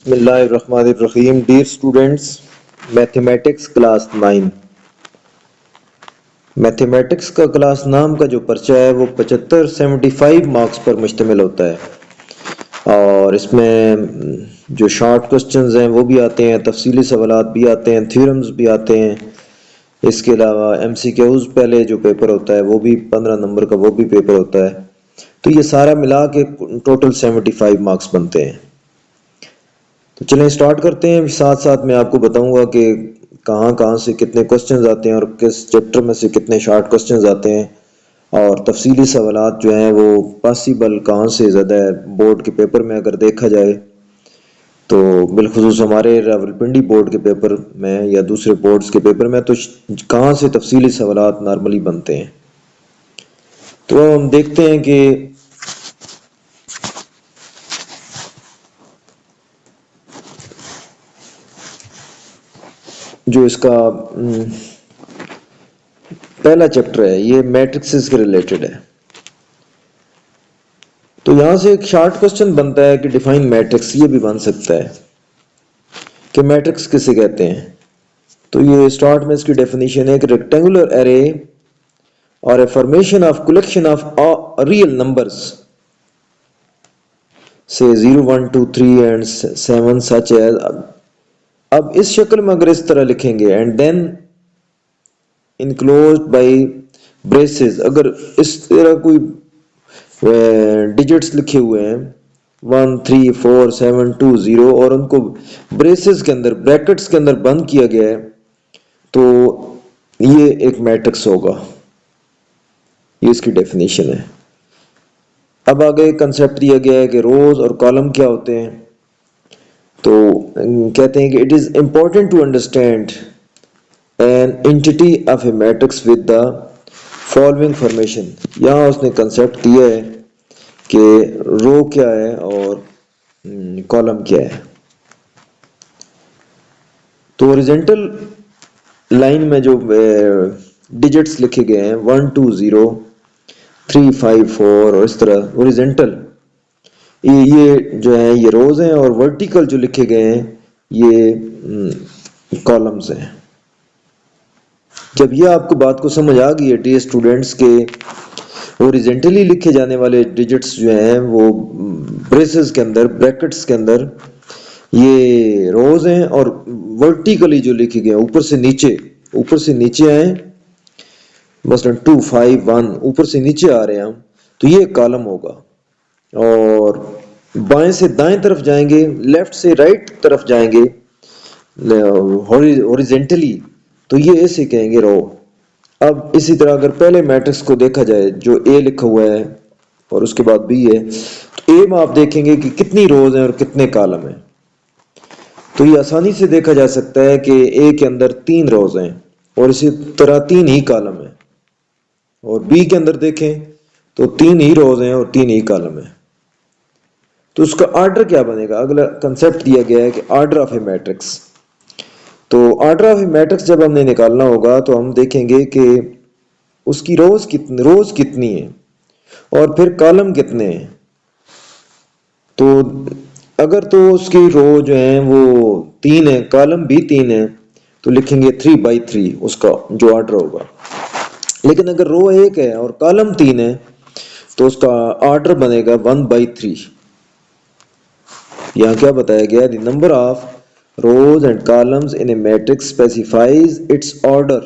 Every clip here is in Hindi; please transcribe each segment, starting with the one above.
बिस्मिल्लाहिर्रहमानिर्रहीम। Dear students, mathematics class 9। Mathematics का क्लास नाम का जो पर्चा है वो 75 मार्क्स पर मुश्तमिल होता है और इसमें जो शॉर्ट क्वेश्चंस हैं वो भी आते हैं, तफसीली सवालात भी आते हैं, थ्योरम्स भी आते हैं। इसके अलावा एमसीक्यूज पहले जो पेपर होता है वो भी 15 नंबर का वो भी पेपर होता है। तो ये सारा मिला के टोटल 75 मार्क्स बनते हैं। तो चलें स्टार्ट करते हैं। साथ साथ मैं आपको बताऊंगा कि कहाँ कहाँ से कितने क्वेश्चंस आते हैं और किस चैप्टर में से कितने शॉर्ट क्वेश्चंस आते हैं और तफसीली सवालात जो हैं वो पॉसिबल कहाँ से ज़्यादा है बोर्ड के पेपर में अगर देखा जाए तो बिलखुसूस हमारे रावलपिंडी बोर्ड के पेपर में या दूसरे बोर्ड्स के पेपर में तो कहाँ से तफसीली सवालात नॉर्मली बनते हैं। तो हम देखते हैं कि जो इसका पहला चैप्टर है ये मैट्रिक्स के रिलेटेड है। तो यहां से एक शॉर्ट क्वेश्चन बनता है कि डिफाइन मैट्रिक्स। ये भी बन सकता है कि मैट्रिक्स किसे कहते हैं। तो ये स्टार्ट में इसकी डेफिनेशन है कि रेक्टेंगुलर एरे और a formation of collection of real numbers से 0 1 2 3 एंड 7 सच एज। अब इस शक्ल में अगर इस तरह लिखेंगे and then enclosed by braces, अगर इस तरह कोई डिजिट्स लिखे हुए हैं 1 3 4 7 2 0 और उनको ब्रेसेस के अंदर ब्रैकेट्स के अंदर बंद किया गया है तो ये एक मैट्रिक्स होगा। ये इसकी डेफिनेशन है। अब आगे कंसेप्ट दिया गया है कि रोज और कॉलम क्या होते हैं। तो कहते हैं कि it is important to understand an entity of a matrix with the following formation. यहाँ उसने कंसेप्ट दिया है कि रो क्या है और कॉलम क्या है। तो ओरिजेंटल लाइन में जो डिजिट्स लिखे गए हैं 1 2 0 3 5 4 और इस तरह ओरिजेंटल ये जो है ये रोज हैं और वर्टिकल जो लिखे गए हैं ये कॉलम्स हैं। जब ये आपको बात को समझ आ गई है डियर स्टूडेंट्स के ओरिजेंटली लिखे जाने वाले डिजिट्स जो हैं वो ब्रेसेस के अंदर ब्रैकेट्स के अंदर ये रोज हैं और वर्टिकली जो लिखे गए ऊपर से नीचे आए मसलन 2 5 1 ऊपर से नीचे आ रहे हैं हम तो ये कॉलम होगा। और बाएं से दाएं तरफ जाएंगे लेफ्ट से राइट तरफ जाएंगे हॉरिजेंटली तो ये ऐसे कहेंगे रो। अब इसी तरह अगर पहले मैट्रिक्स को देखा जाए जो ए लिखा हुआ है और उसके बाद बी है तो ए में आप देखेंगे कि कितनी रोज हैं और कितने कॉलम हैं। तो ये आसानी से देखा जा सकता है कि ए के अंदर 3 रोज हैं और इसी तरह 3 ही कॉलम है और बी के अंदर देखें तो 3 ही रोज हैं और 3 ही कॉलम है। तो उसका ऑर्डर क्या बनेगा। अगला कंसेप्ट दिया गया है कि ऑर्डर ऑफ ए मैट्रिक्स। तो ऑर्डर ऑफ ए मैट्रिक्स जब हमने निकालना होगा तो हम देखेंगे कि उसकी रोज कितनी है और फिर कॉलम कितने हैं। तो अगर तो उसकी रो जो है वो 3 है कॉलम भी 3 है तो लिखेंगे 3 बाई 3 उसका जो ऑर्डर होगा। लेकिन अगर रो 1 है और कॉलम 3 है तो उसका ऑर्डर बनेगा 1 बाई 3। यहाँ क्या बताया गया the number of rows and columns in a matrix specifies its order.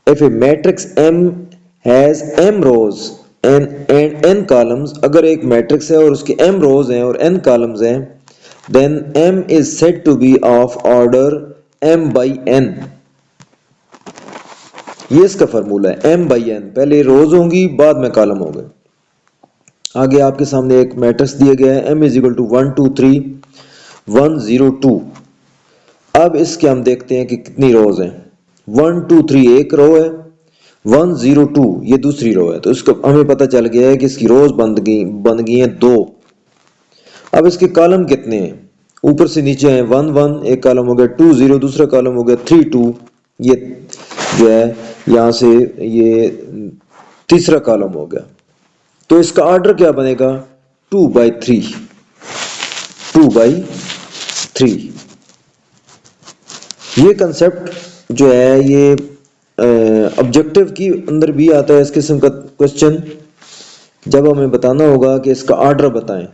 If a matrix M has m rows and n columns, अगर एक मैट्रिक्स है और उसकी m rows हैं और n columns हैं then M is said to be of order m by n। ये इसका फार्मूला है m by n। पहले रोज होंगी बाद में कॉलम होंगे। आगे आपके सामने एक मैट्रिक्स दिया गया है m is equal to 1 2 3 1 0 2। अब इसके हम देखते हैं कि कितनी रोज हैं। 1 2 3 एक रो है 1 0 2 ये दूसरी रो है। तो इसको हमें पता चल गया है कि इसकी रोज बन गई हैं 2। अब इसके कॉलम कितने हैं ऊपर से नीचे हैं 1 1 एक कॉलम हो गया 2 0 दूसरा कॉलम हो गया 3 2 ये जो है यहां से ये तीसरा कॉलम हो गया। तो इसका ऑर्डर क्या बनेगा 2 बाई 3 3। ये कंसेप्ट जो है ये ऑब्जेक्टिव की अंदर भी आता है इस किस्म का क्वेश्चन। जब हमें बताना होगा कि इसका ऑर्डर बताएं,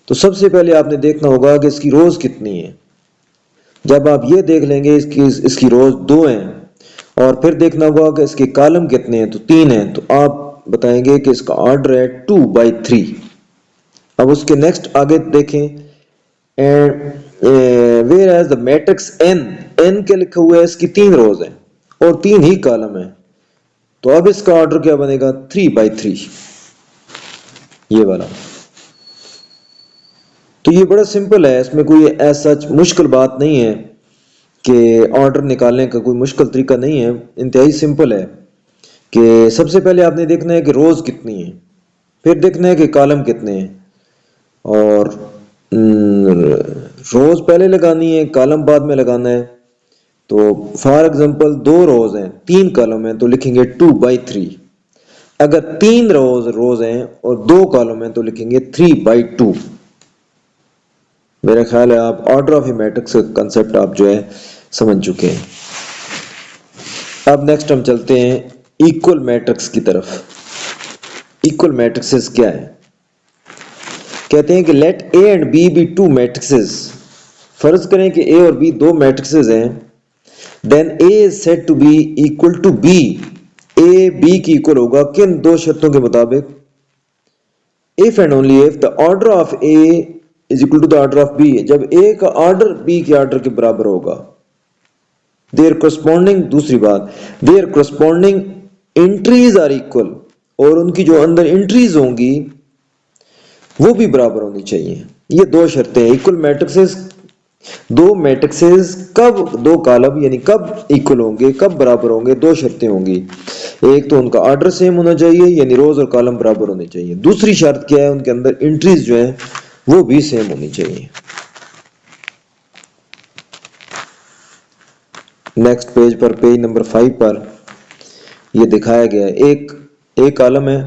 तो सबसे पहले आपने देखना होगा कि इसकी रोज कितनी है। जब आप ये देख लेंगे इसकी रोज 2 हैं और फिर देखना होगा कि इसके कॉलम कितने हैं, तो 3 हैं, तो आप बताएंगे कि इसका ऑर्डर है 2/3। अब उसके नेक्स्ट आगे देखें, and whereas the matrix N के लिखा हुआ है इसकी 3 रोज हैं और 3 ही कॉलम है, तो अब इसका ऑर्डर क्या बनेगा 3/3, ये वाला। तो ये बड़ा सिंपल है, इसमें कोई ऐसा मुश्किल बात नहीं है कि ऑर्डर निकालने का कोई मुश्किल तरीका नहीं है, इंतहाई सिंपल है। कि सबसे पहले आपने देखना है कि रोज कितनी है, फिर देखना है कि कॉलम कितने हैं, और रोज पहले लगानी है, कॉलम बाद में लगाना है। तो फॉर एग्जांपल 2 रोज हैं 3 कॉलम हैं, तो लिखेंगे 2/3। अगर 3 रोज हैं और 2 कॉलम हैं, तो लिखेंगे 3/2। मेरा ख्याल है आप ऑर्डर ऑफ ए मैट्रिक्स का कंसेप्ट आप जो है समझ चुके हैं। अब नेक्स्ट हम चलते हैं इक्वल मैट्रिक्स की तरफ। इक्वल मैट्रिक्सेस क्या है? कहते हैं कि let A and B be 2 matrices. फर्ज करें कि ए और बी 2 मैट्रिक्सेस हैं, then A is said to be equal to B. A B की इक्वल होगा किन 2 शर्तों के मुताबिक? If and only if the order of A is equal to the order of B. जब ए का ऑर्डर बी के ऑर्डर के बराबर होगा। देयर करस्पॉन्डिंग, दूसरी बात, their corresponding entries are equal, और उनकी जो अंदर एंट्रीज होंगी वो भी बराबर होनी चाहिए। ये 2 शर्तें हैं। इक्वल मैट्रिक्सेस, 2 मैट्रिक्सेस कब 2 कॉलम यानी कब इक्वल होंगे, कब बराबर होंगे? 2 शर्तें होंगी। एक तो उनका ऑर्डर सेम होना चाहिए यानी रोज और कॉलम बराबर होने चाहिए। दूसरी शर्त क्या है? उनके अंदर एंट्रीज जो है वो भी सेम होनी चाहिए। नेक्स्ट पेज पर, पेज नंबर 5 पर ये दिखाया गया है, एक ए कॉलम है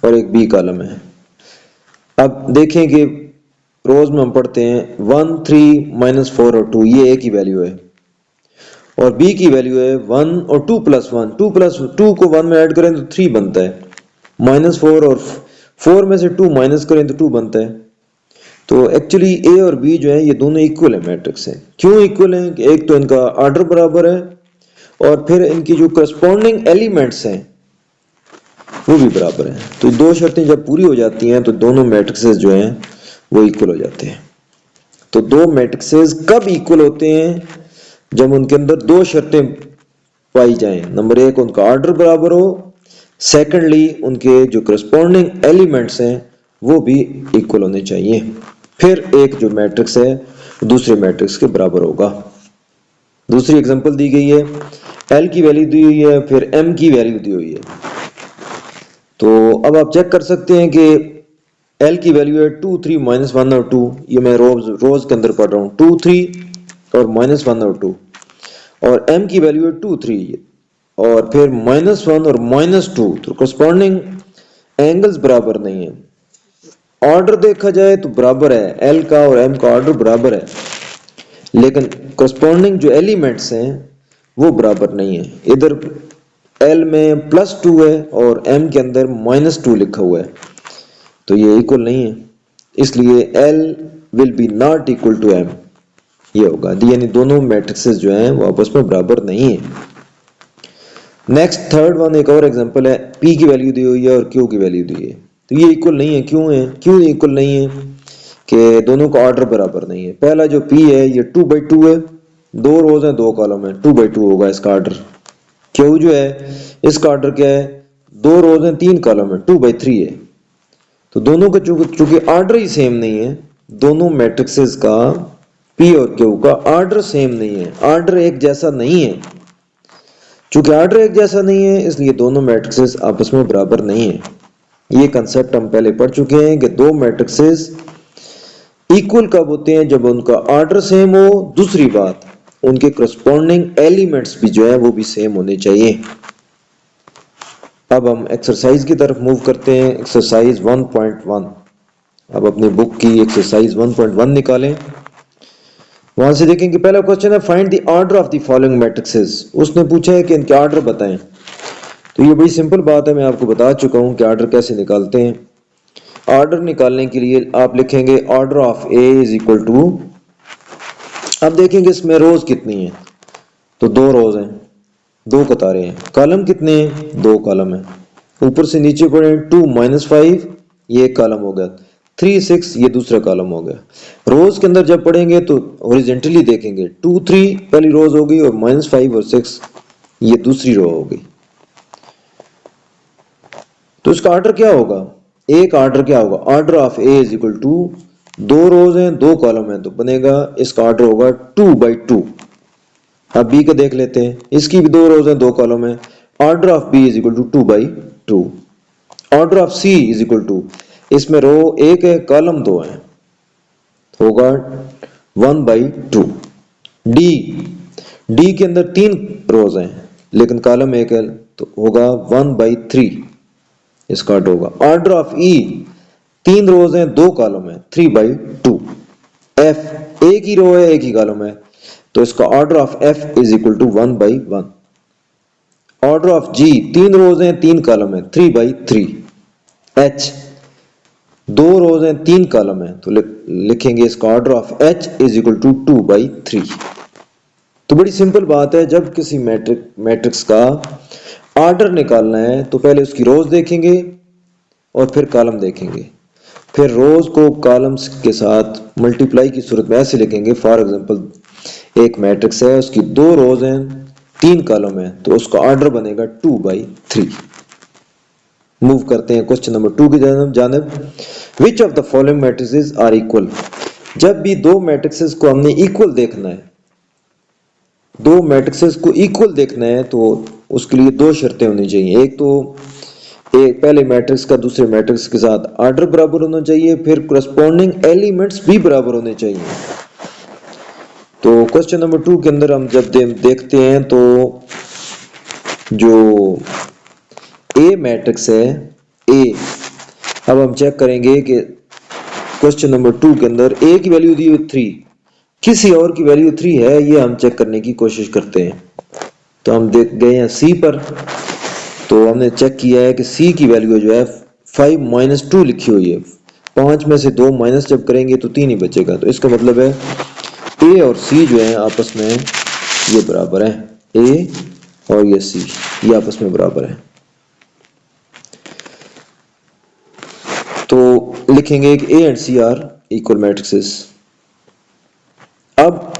और एक बी कॉलम है। अब देखें कि रोज में हम पढ़ते हैं 1 3 -4 और 2, ये ए की वैल्यू है, और बी की वैल्यू है 1 और 2 + 1। 2 + 2 को 1 में ऐड करें तो 3 बनता है, -4 और 4 में से 2 माइनस करें तो 2 बनता है। तो एक्चुअली ए और बी जो है ये दोनों इक्वल है, मैट्रिक्स है। क्यों इक्वल है? कि एक तो इनका ऑर्डर बराबर है और फिर इनकी जो करस्पॉन्डिंग एलिमेंट्स हैं वो भी बराबर है। तो 2 शर्तें जब पूरी हो जाती हैं तो दोनों मैट्रिक्सेस जो हैं वो इक्वल हो जाते हैं। तो 2 मैट्रिक्सेस कब इक्वल होते हैं? जब उनके अंदर 2 शर्तें पाई जाएं। नंबर 1 उनका ऑर्डर बराबर हो, सेकेंडली उनके जो करस्पॉन्डिंग एलिमेंट्स हैं वो भी इक्वल होने चाहिए। फिर एक जो मैट्रिक्स है दूसरे मैट्रिक्स के बराबर होगा। दूसरी एग्जांपल दी गई है, एल की वैल्यू दी हुई है, फिर एम की वैल्यू दी हुई है। तो अब आप चेक कर सकते हैं कि एल की वैल्यू है 2 3 -1 और 2। ये मैं रोज के अंदर पढ़ रहा हूँ, 2 3 और -1 और 2। और एम की वैल्यू है 2 3 और फिर -1 और -2। तो करस्पॉन्डिंग एंगल्स बराबर नहीं है। ऑर्डर देखा जाए तो बराबर है, एल का और एम का ऑर्डर बराबर है, लेकिन करस्पॉन्डिंग जो एलिमेंट्स हैं वो बराबर नहीं है। इधर एल में +2 है और एम के अंदर -2 लिखा हुआ है, तो ये इक्वल नहीं है। इसलिए L will be not equal to M, ये होगा। यानी दोनों मैट्रिक्सेस जो हैं वो आपस में बराबर नहीं है। नेक्स्ट थर्ड वन, एक और एग्जांपल है, पी की वैल्यू दी हुई है और क्यू की वैल्यू दी है, तो ये इक्वल नहीं है। क्यों है? क्यों इक्वल नहीं है? कि दोनों का ऑर्डर बराबर नहीं है। पहला जो पी है ये 2/2 है, 2 रोज हैं 2 कॉलम है, 2/2 होगा इसका ऑर्डर। क्यू जो है इसका ऑर्डर क्या है? 2 रोज हैं 3 कॉलम है, 2/3 है। तो दोनों का चूंकि ऑर्डर ही सेम नहीं है, दोनों मैट्रिक्सेस का पी और क्यू का ऑर्डर सेम नहीं है, ऑर्डर एक जैसा नहीं है। चूंकि ऑर्डर एक जैसा नहीं है इसलिए दोनों मैट्रिक्सेस आपस में बराबर नहीं है। ये कंसेप्ट हम पहले पढ़ चुके हैं कि 2 मैट्रिक्सेस इक्वल कब होते हैं? जब उनका ऑर्डर सेम हो। दूसरी बात, उनके करस्पॉन्डिंग एलिमेंट्स भी जो है वो भी सेम होने चाहिए। अब हम एक्सरसाइज की तरफ मूव करते हैं। एक्सरसाइज 1.1। अब अपनी बुक की एक्सरसाइज 1.1 निकालें। वहां से देखेंगे पहला क्वेश्चन है find the order of the following matrixes, उसने पूछा है कि इनके ऑर्डर बताएं। तो ये बड़ी सिंपल बात है, मैं आपको बता चुका हूं कि ऑर्डर कैसे निकालते हैं। ऑर्डर निकालने के लिए आप लिखेंगे order of A is equal to, अब देखेंगे इसमें रोज कितनी है, तो दो रोज हैं, दो कतारें हैं। कॉलम कितने हैं, दो कॉलम है। ऊपर से नीचे पढ़े 2 -5 ये एक कॉलम हो गया, 3 6 ये दूसरा कॉलम हो गया। रोज के अंदर जब पढ़ेंगे तो हॉरिजॉन्टली देखेंगे, 2 3 पहली रोज होगी और -5 और 6 ये दूसरी रो होगी। तो इसका ऑर्डर क्या होगा, एक ऑर्डर क्या होगा, order of A is equal to, दो रोज हैं दो कॉलम है तो बनेगा इसका ऑर्डर होगा 2/2। अब बी का देख लेते हैं, इसकी भी दो रोज हैं दो कॉलम है, order of B is equal to 2/2। Order of C is equal to, इसमें रो एक है कॉलम दो है, होगा 1/2। डी, डी के अंदर तीन रोज हैं लेकिन कॉलम एक है तो होगा 1/3, इसका ऑर्डर होगा। ऑर्डर ऑफ ई, तीन रोज हैं दो कॉलम है, 3/2। एफ, एक ही रो है एक ही कॉलम है तो इसका order of F is equal to 1/1। Order of G, तीन रोज हैं तीन कॉलम है, 3/3। एच, दो रोज हैं तीन कॉलम है तो लिखेंगे इसका order of H is equal to 2/3। तो बड़ी सिंपल बात है, जब किसी मैट्रिक्स का ऑर्डर निकालना है तो पहले उसकी रोज देखेंगे और फिर कॉलम देखेंगे, फिर रोज को कॉलम्स के साथ मल्टीप्लाई की सूरत में ऐसे लिखेंगे। फॉर एग्जांपल एक मैट्रिक्स है, उसकी दो रोज हैं तीन कॉलम है तो उसका ऑर्डर बनेगा 2/3। मूव करते हैं क्वेश्चन नंबर 2 की जानिब। Which of the following matrices are equal, जब भी दो मैट्रिक्सेस को हमने इक्वल देखना है, दो मैट्रिक्सेस को इक्वल देखना है तो उसके लिए दो शर्तें होनी चाहिए। एक तो एक पहले मैट्रिक्स का दूसरे मैट्रिक्स के साथ ऑर्डर बराबर होना चाहिए, फिर करस्पॉन्डिंग एलिमेंट्स भी बराबर होने चाहिए। तो क्वेश्चन नंबर 2 के अंदर हम जब देखते हैं तो जो ए मैट्रिक्स है ए, अब हम चेक करेंगे कि क्वेश्चन नंबर 2 के अंदर ए की वैल्यू दी हुई 3, किसी और की वैल्यू 3 है, ये हम चेक करने की कोशिश करते हैं। तो हम देख गए हैं सी पर, तो हमने चेक किया है कि सी की वैल्यू जो है 5 - 2 लिखी हुई है, 5 में से 2 माइनस जब करेंगे तो 3 ही बचेगा। तो इसका मतलब है ए और सी जो है आपस में ये बराबर है, ए और ये सी ये आपस में बराबर है। तो लिखेंगे कि A and C are equal matrices. अब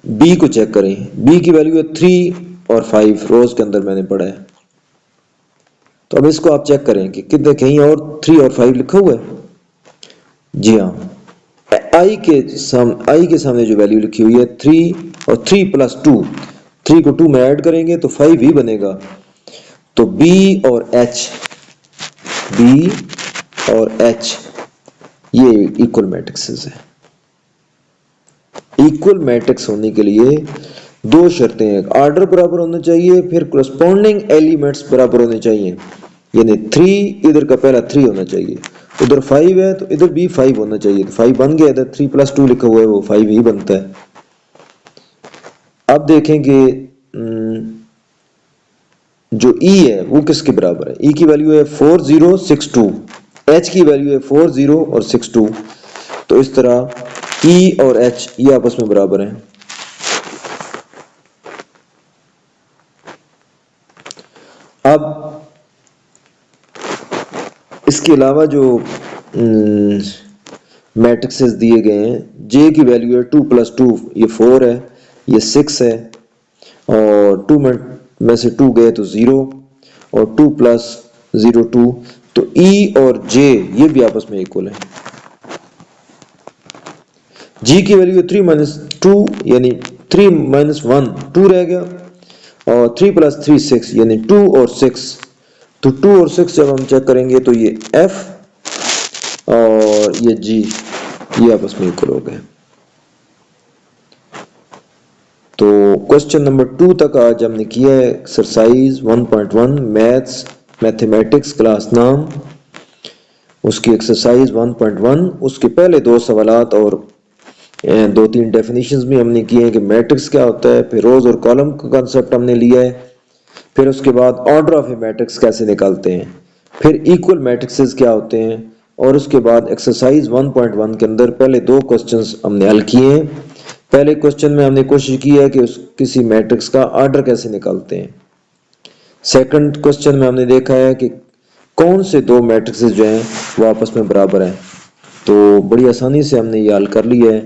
बी को चेक करें, बी की वैल्यू है 3 और 5 रोज के अंदर मैंने पढ़ा है। तो अब इसको आप चेक करें कि कितने कहीं और 3 और 5 लिखा हुआ है। जी हाँ, आई के सामने जो वैल्यू लिखी हुई है 3 और 3 + 2, 3 को 2 में ऐड करेंगे तो 5 ही बनेगा। तो बी और एच, बी और एच ये इक्वल मैट्रिक्सेस है। इक्वल मैट्रिक्स होने के लिए दो शर्तें हैं, ऑर्डर बराबर होना चाहिए, फिर करस्पॉन्डिंग एलिमेंट्स बराबर होने चाहिए। यानी 3 इधर का पहला 3 होना चाहिए, उधर 5 है तो इधर भी 5 होना चाहिए, तो 5 बन गया, इधर 3 + 2 लिखा हुआ है वो 5 ही बनता है। अब देखेंगे जो ई है वो किसके बराबर है। ई की वैल्यू है 4 0 6 2, एच की वैल्यू है 4 0 और 6 2। तो इस तरह ई और एच ये आपस में बराबर हैं। अब इसके अलावा जो मैट्रिक्सेस दिए गए हैं, जे की वैल्यू है 2 + 2 ये 4 है, ये 6 है, और 2 में से 2 गए तो 0 और 2 + 0 2। तो ई और जे ये भी आपस में इक्वल है। जी की वैल्यू 3 - 2 यानी 3 - 1 2 रह गया, और 3 + 3 6 यानी 2 और 6। तो 2 और 6 जब हम चेक करेंगे तो ये एफ और ये जी ये आपस में इक्वल हो गए। तो क्वेश्चन नंबर 2 तक आज हमने किया है एक्सरसाइज 1.1 मैथ्स मैथमेटिक्स क्लास नाम, उसकी एक्सरसाइज 1.1, उसके पहले दो सवालात और दो तीन डेफिनेशंस भी हमने किए हैं कि मैट्रिक्स क्या होता है, फिर रोज और कॉलम का कंसेप्ट हमने लिया है, फिर उसके बाद ऑर्डर ऑफ ए मैट्रिक्स कैसे निकालते हैं, फिर इक्वल मैट्रिक्सेस क्या होते हैं, और उसके बाद एक्सरसाइज 1.1 के अंदर पहले दो क्वेश्चंस हमने हल किए हैं। पहले क्वेश्चन में हमने कोशिश की है कि उस किसी मैट्रिक्स का ऑर्डर कैसे निकालते हैं। सेकंड क्वेश्चन में हमने देखा है कि कौन से दो मैट्रिक्सेस जो हैं वो आपस में बराबर हैं। तो बड़ी आसानी से हमने ये हल कर लिया है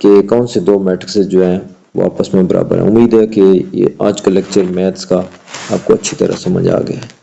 कि कौन से दो मैट्रिक्सेस जो हैं वो आपस में बराबर हैं। उम्मीद है कि ये आज का लेक्चर मैथ्स का आपको अच्छी तरह समझ आ गया है।